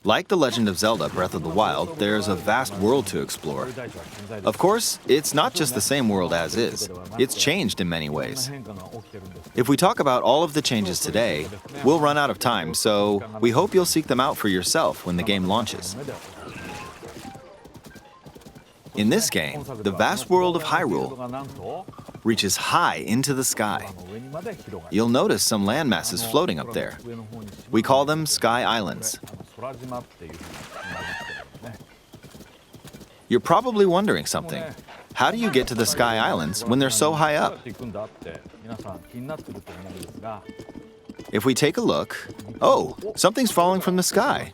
Like The Legend of Zelda Breath of the Wild, there's a vast world to explore. Of course, it's not just the same world as is. It's changed in many ways. If we talk about all of the changes today, we'll run out of time, so we hope you'll seek them out for yourself when the game launches. In this game, the vast world of Hyrule reaches high into the sky. You'll notice some land masses floating up there. We call them Sky Islands. You're probably wondering something. How do you get to the Sky Islands when they're so high up? If we take a look, oh, something's falling from the sky.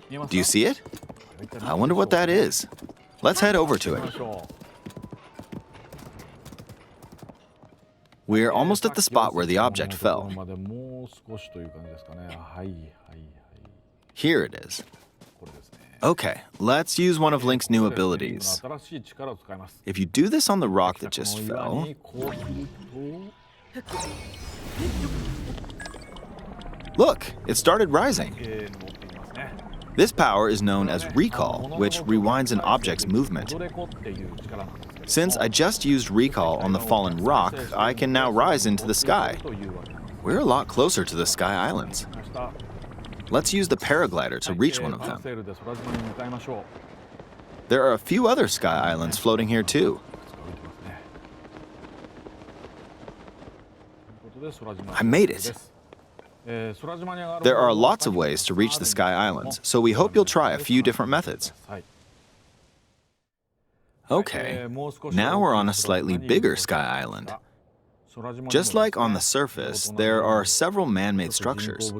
Do you see it? I wonder what that is. Let's head over to it. We're almost at the spot where the object fell. Here it is. Okay, let's use one of Link's new abilities. If you do this on the rock that just fell... Look, it started rising. This power is known as recall, which rewinds an object's movement. Since I just used recall on the fallen rock, I can now rise into the sky. We're a lot closer to the Sky Islands. Let's use the paraglider to reach one of them. There are a few other Sky Islands floating here too. I made it. There are lots of ways to reach the Sky Islands, so we hope you'll try a few different methods. Okay, now we're on a slightly bigger Sky Island. Just like on the surface, there are several man-made structures.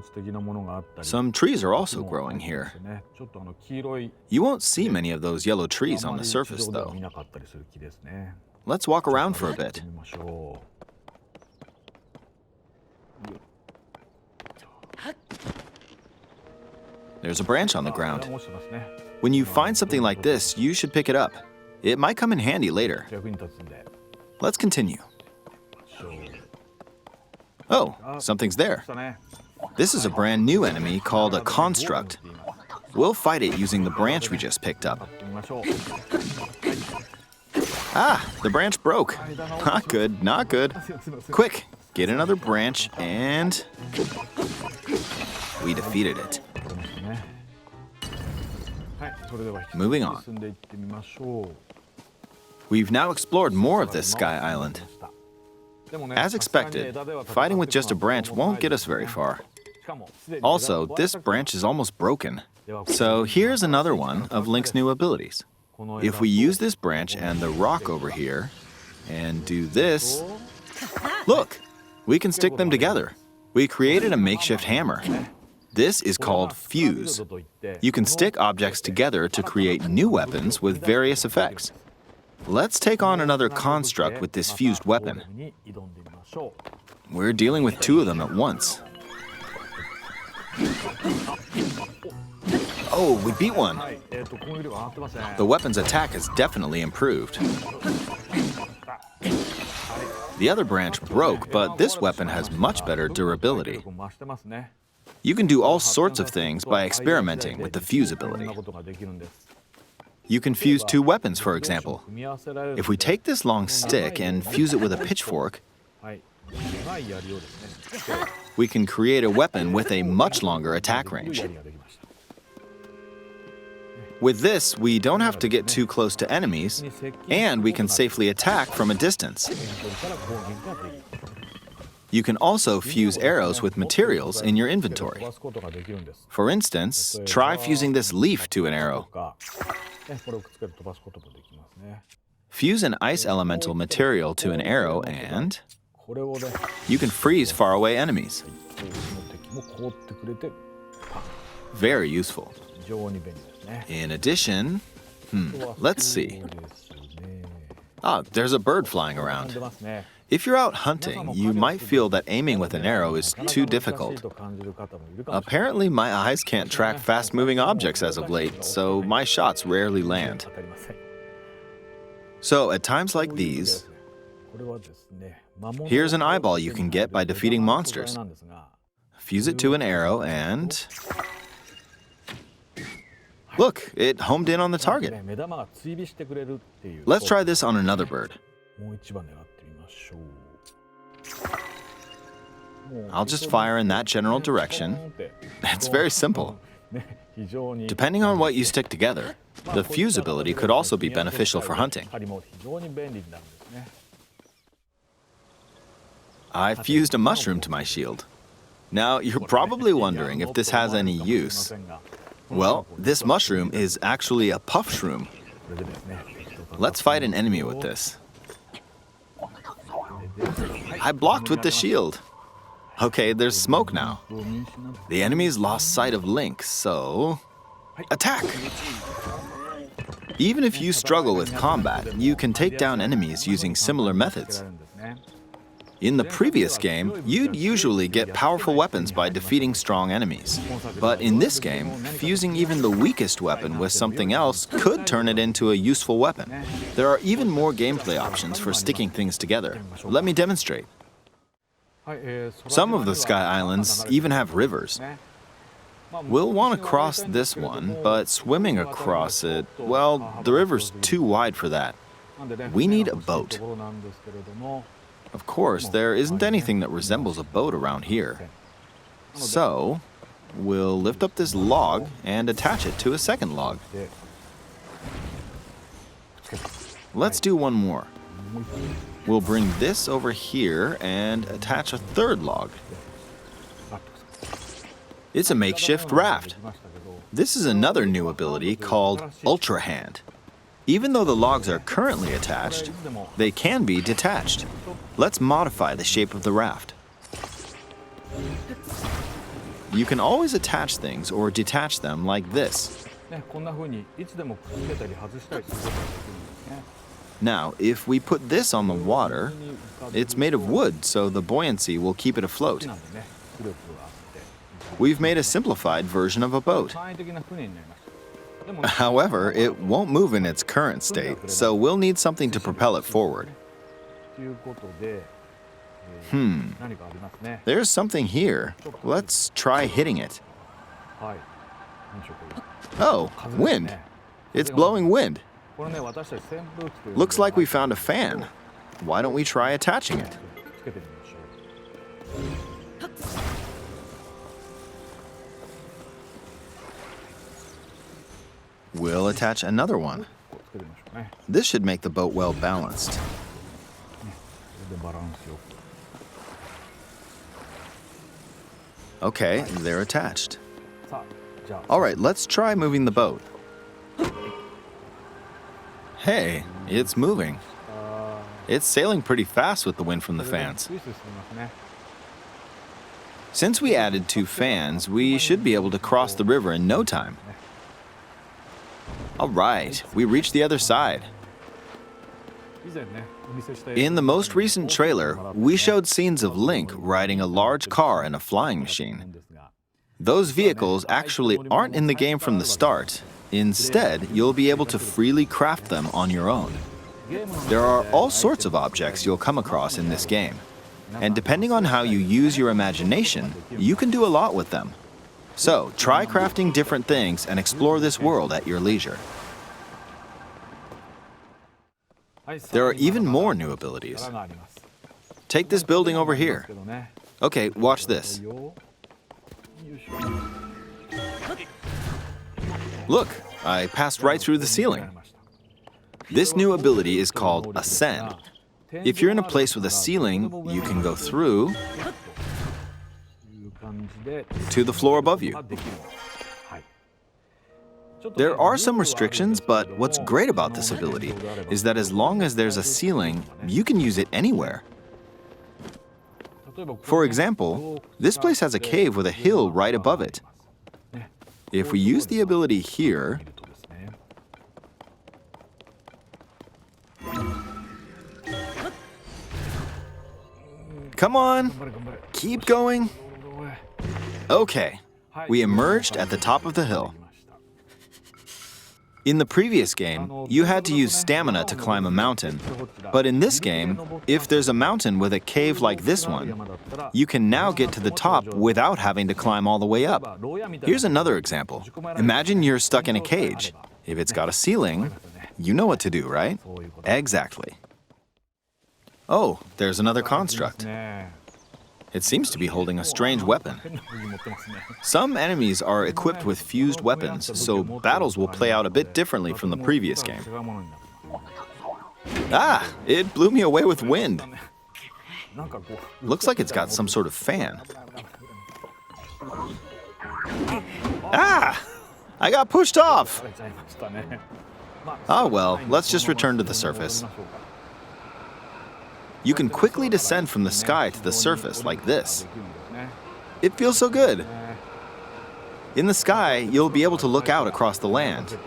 Some trees are also growing here. You won't see many of those yellow trees on the surface, though. Let's walk around for a bit. There's a branch on the ground. When you find something like this, you should pick it up. It might come in handy later. Let's continue. Oh, something's there. This is a brand new enemy called a construct. We'll fight it using the branch we just picked up. Ah, the branch broke. Not good, not good. Quick, get another branch and... we defeated it. Moving on. We've now explored more of this Sky Island. As expected, fighting with just a branch won't get us very far. Also, this branch is almost broken. So here's another one of Link's new abilities. If we use this branch and the rock over here, and do this, look, we can stick them together. We created a makeshift hammer. This is called fuse. You can stick objects together to create new weapons with various effects. Let's take on another construct with this fused weapon. We're dealing with two of them at once. Oh, we beat one. The weapon's attack has definitely improved. The other branch broke, but this weapon has much better durability. You can do all sorts of things by experimenting with the fuse ability. You can fuse two weapons, for example. If we take this long stick and fuse it with a pitchfork, we can create a weapon with a much longer attack range. With this, we don't have to get too close to enemies, and we can safely attack from a distance. You can also fuse arrows with materials in your inventory. For instance, try fusing this leaf to an arrow. Fuse an ice elemental material to an arrow and you can freeze faraway enemies. Very useful. In addition, let's see. Ah, there's a bird flying around. If you're out hunting, you might feel that aiming with an arrow is too difficult. Apparently, my eyes can't track fast-moving objects as of late, so my shots rarely land. So, at times like these, here's an eyeball you can get by defeating monsters. Fuse it to an arrow and... Look, it homed in on the target. Let's try this on another bird. I'll just fire in that general direction. It's very simple. Depending on what you stick together, the fuse ability could also be beneficial for hunting. I fused a mushroom to my shield. Now, you're probably wondering if this has any use. Well, this mushroom is actually a puff shroom. Let's fight an enemy with this. I blocked with the shield. Okay, there's smoke now. The enemy's lost sight of Link, so... attack! Even if you struggle with combat, you can take down enemies using similar methods. In the previous game, you'd usually get powerful weapons by defeating strong enemies. But in this game, fusing even the weakest weapon with something else could turn it into a useful weapon. There are even more gameplay options for sticking things together. Let me demonstrate. Some of the Sky Islands even have rivers. We'll want to cross this one, but swimming across it, well, the river's too wide for that. We need a boat. Of course, there isn't anything that resembles a boat around here. So, we'll lift up this log and attach it to a second log. Let's do one more. We'll bring this over here and attach a third log. It's a makeshift raft. This is another new ability called Ultra Hand. Even though the logs are currently attached, they can be detached. Let's modify the shape of the raft. You can always attach things or detach them like this. Now, if we put this on the water, it's made of wood, so the buoyancy will keep it afloat. We've made a simplified version of a boat. However, it won't move in its current state, so we'll need something to propel it forward. There's something here. Let's try hitting it. Oh, wind. It's blowing wind. Looks like we found a fan. Why don't we try attaching it? We'll attach another one. This should make the boat well balanced. Okay, they're attached. All right, let's try moving the boat. Hey, it's moving. It's sailing pretty fast with the wind from the fans. Since we added 2 fans, we should be able to cross the river in no time. All right, we reached the other side. In the most recent trailer, we showed scenes of Link riding a large car and a flying machine. Those vehicles actually aren't in the game from the start. Instead, you'll be able to freely craft them on your own. There are all sorts of objects you'll come across in this game. And depending on how you use your imagination, you can do a lot with them. So, try crafting different things and explore this world at your leisure. There are even more new abilities. Take this building over here. Okay, watch this. Look, I passed right through the ceiling. This new ability is called Ascend. If you're in a place with a ceiling, you can go through to the floor above you. There are some restrictions, but what's great about this ability is that as long as there's a ceiling, you can use it anywhere. For example, this place has a cave with a hill right above it. If we use the ability here, come on, keep going. Okay, we emerged at the top of the hill. In the previous game, you had to use stamina to climb a mountain. But in this game, if there's a mountain with a cave like this one, you can now get to the top without having to climb all the way up. Here's another example. Imagine you're stuck in a cage. If it's got a ceiling, you know what to do, right? Exactly. Oh, there's another construct. It seems to be holding a strange weapon. Some enemies are equipped with fused weapons, so battles will play out a bit differently from the previous game. Ah! It blew me away with wind. Looks like it's got some sort of fan. Ah! I got pushed off! Ah well, let's just return to the surface. You can quickly descend from the sky to the surface like this. It feels so good. In the sky, you'll be able to look out across the land.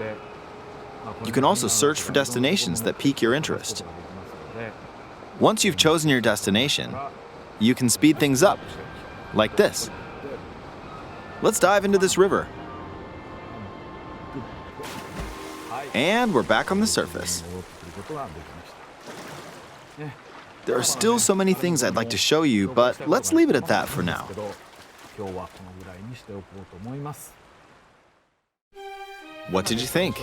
You can also search for destinations that pique your interest. Once you've chosen your destination, you can speed things up, like this. Let's dive into this river. And we're back on the surface. There are still so many things I'd like to show you, but let's leave it at that for now. What did you think?